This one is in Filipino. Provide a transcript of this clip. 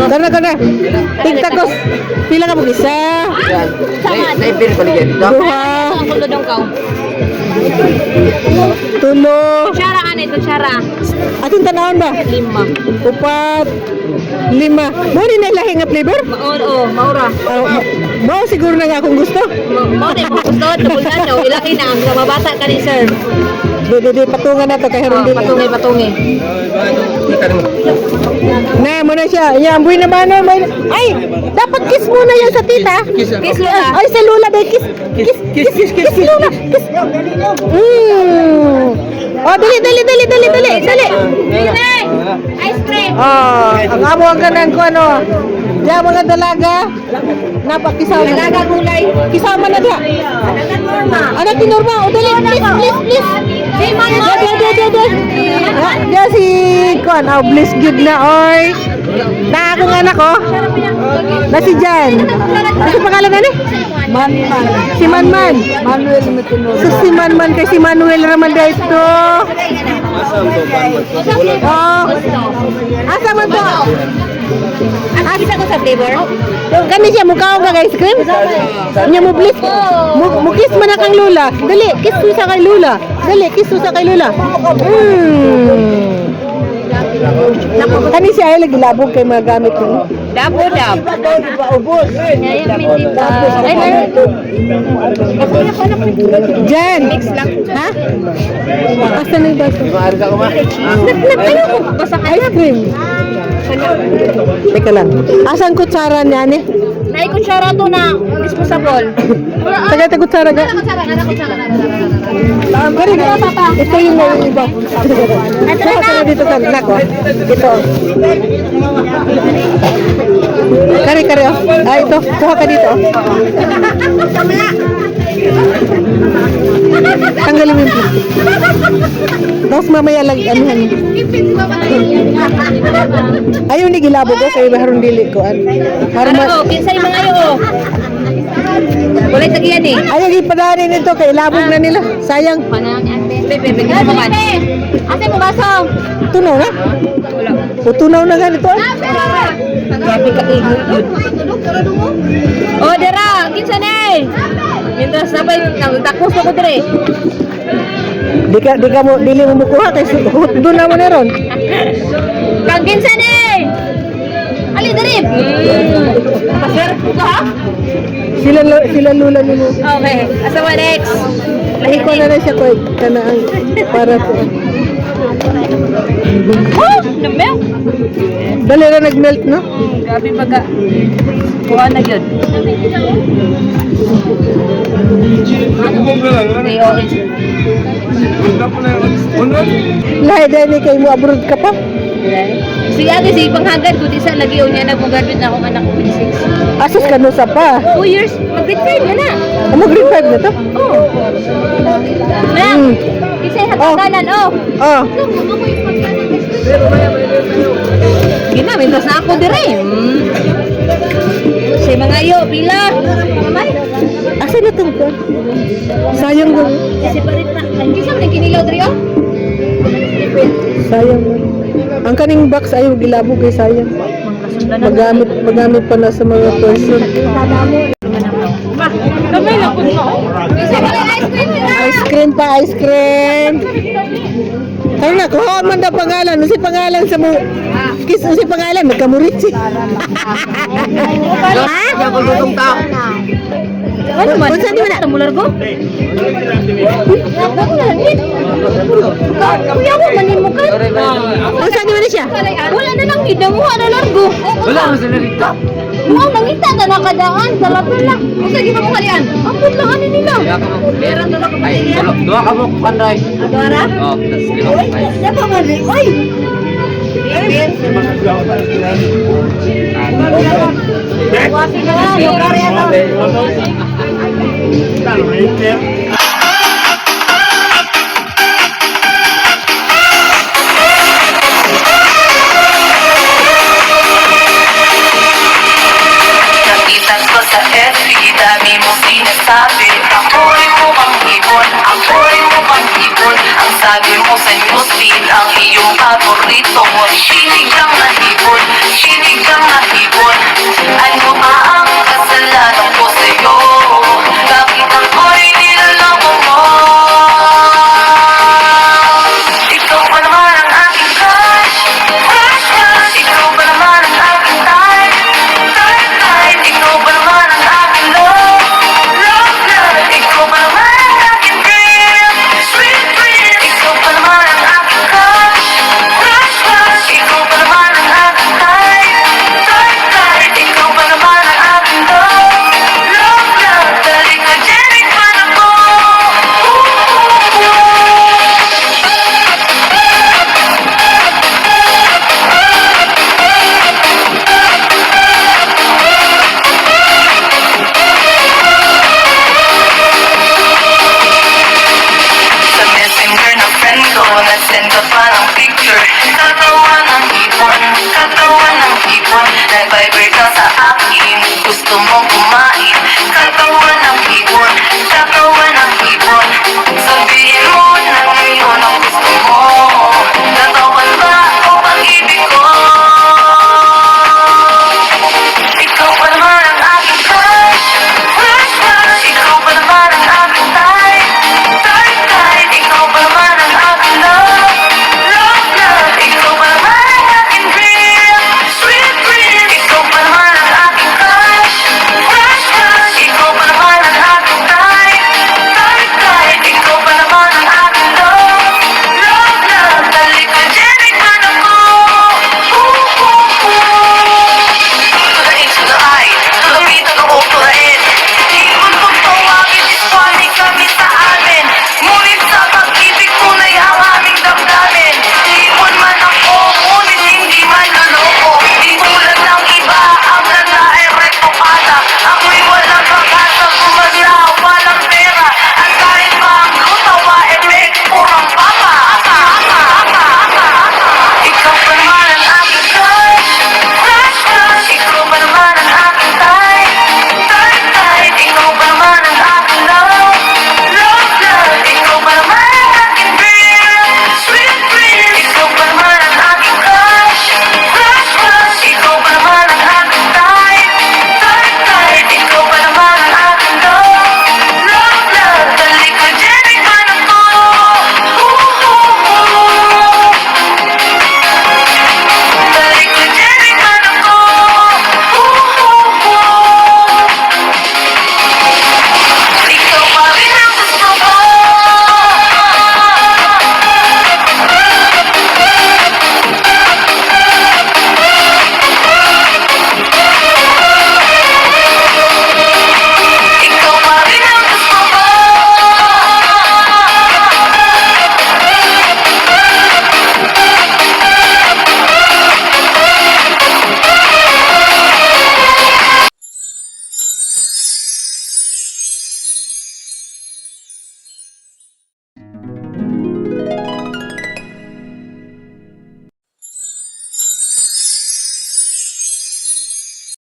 Kana. Tigtakos. Pila ka mo isa? Naipir ko liyan dito. Duha. Tulo. Kutsara ka nito, kutsara. Ating tanawon ba? 5. 4, 5. Mo rin na ilahi nga flavor? Oo, maura. Mo siguro na nga kung gusto. Mo na kung gusto, nabulan nyo. Ilaki na, ang mabata ka ni sir. Di patungan na to kay Haron dili. Patungi. Na mo na siya. Yan buhay na ba no? Ay, dapat kiss muna yan sa tita. Kiss Lula. Ay, sa Lula day kiss. Kiss Lula. Kiss. Oh, dali. Ice cream. Oh, ang amo ang ganan ko ano. Diyan mga dalaga. Napakisama. Dalaga gulay. Kisama na diya. Anak ni Norma. O dali, please. Diya si Kon. Oh, bliss good na oy. Na akong anak ko. Na si Jan. Ano pangalan na ni? Si Manman. So si Manman kay si Manuel Raman dito. Oh. Asa man to? Kita ko sa flavor. Kani siya mukha ka ice cream? Nya mo bliss. Mo kiss man kang Lula. Dali, kiss mo sa kay Lula. Kani siya ay lagi labog kay mga gamit ko. Dabo. Jan. Ha? Asa na yung baso? Ice cream. Teka lang. Asan kutsara niya ni? Nay kutsara to na disposable. Tagay kutsara ga. Kari ga papa. Ito yung may iba. Kuha ka na dito sa nako. Ito. Kari oh. Ah, ito. Kuha ka dito. Tanggalin mo yung plastic. Tapos mamaya lang anuhan. Ayaw ni gilabo ko kay Haron dili ko. Ano, kinsa yung mga iyo? Walay tagiyan eh. Ayaw ipadaanin nito kay labog na nila. Sayang. Bebe, naman. Ate mo baso? Tunaw na? Wala. O tunaw na ganito. Grabe ka igod. Oh, dera, kinsa na eh. Mientras sabay nagtakos ko dire. Dili mo mukuha kay doon na mo na ron. Kang kinsa na eh. Ali darip. Pasir ko ha? Sila Lula nimo. Okay, asa mo next? Lahi ko na siya ko kanaan para ko. Oh, na-melt. Dali na nag-melt no? Grabe baga. Kuha na yun. Lahi dahil ni kay mo abroad ka pa. Si ate, si panghagad ko di sa lagi niya nag-graduate na akong anak ko 26. Asus ka no sa pa. 2 years, mag-grade 5 na na. Ano grade 5 na to? Oo. Na, isa hatagalan, oh. Oh. Ginamit na ako dire. Si mga iyo, pila. Mamay. Asa na tong ko? Sayang mo. Si parit na. Kisa man kinilaw dire, oh. Sayang mo. Ang kaning box ayaw gilabo kay sayang. Magamit pa na sa mga person. Kamay lang po mo. Ice cream. Kaya na, kuha man na pangalan. Si pangalan sa mo. Si pangalan, magkamuritsi. Ha? Ano man? Saan di man na? Tamular ko? Kuya mo, manin mo ka? Saan di man na siya? Wala na lang, hidang mo, ano largo? Wala mo sa narita. Wow, nangita na nakadaan, salapin lang. Kung sige pa mo kalian, apod lang ano nila. Meron doon ako pagkilian. Dua ka mo kanday. Adora? Oh, tas ginawa Uy, dapat mali. Uy! Wasi na lang, yung karya na. Napitan ko sa FB, dami mo sinasabi. Ako'y mukhang ibon, ang sabi mo sa newsfeed, ang iyo iyong paborito. Sinigang na hipon, sinigang na hipon. Ano ba ang kasalanan ko sa'yo? Bakit ako'y niloloko mo? Ikaw pa naman ang aking crush, crush, crush. Ikaw pa naman ang aking type, type, type. Ikaw pa naman ang aking love, love, love. Ikaw pa naman ang aking dream, sweet dream. Ikaw pa naman ang aking crush, crush, crush. Ikaw pa naman ang aking type, type, type. Ikaw pa naman ang aking love, love, love. Dali ka dyan, ikaw na ko. Sa messenger ng friend ko, na-send ka pa ng picture. Katawan ng hipon, katawan ng hipon. Nag-vibrate ka sa akin, gusto mong kumain.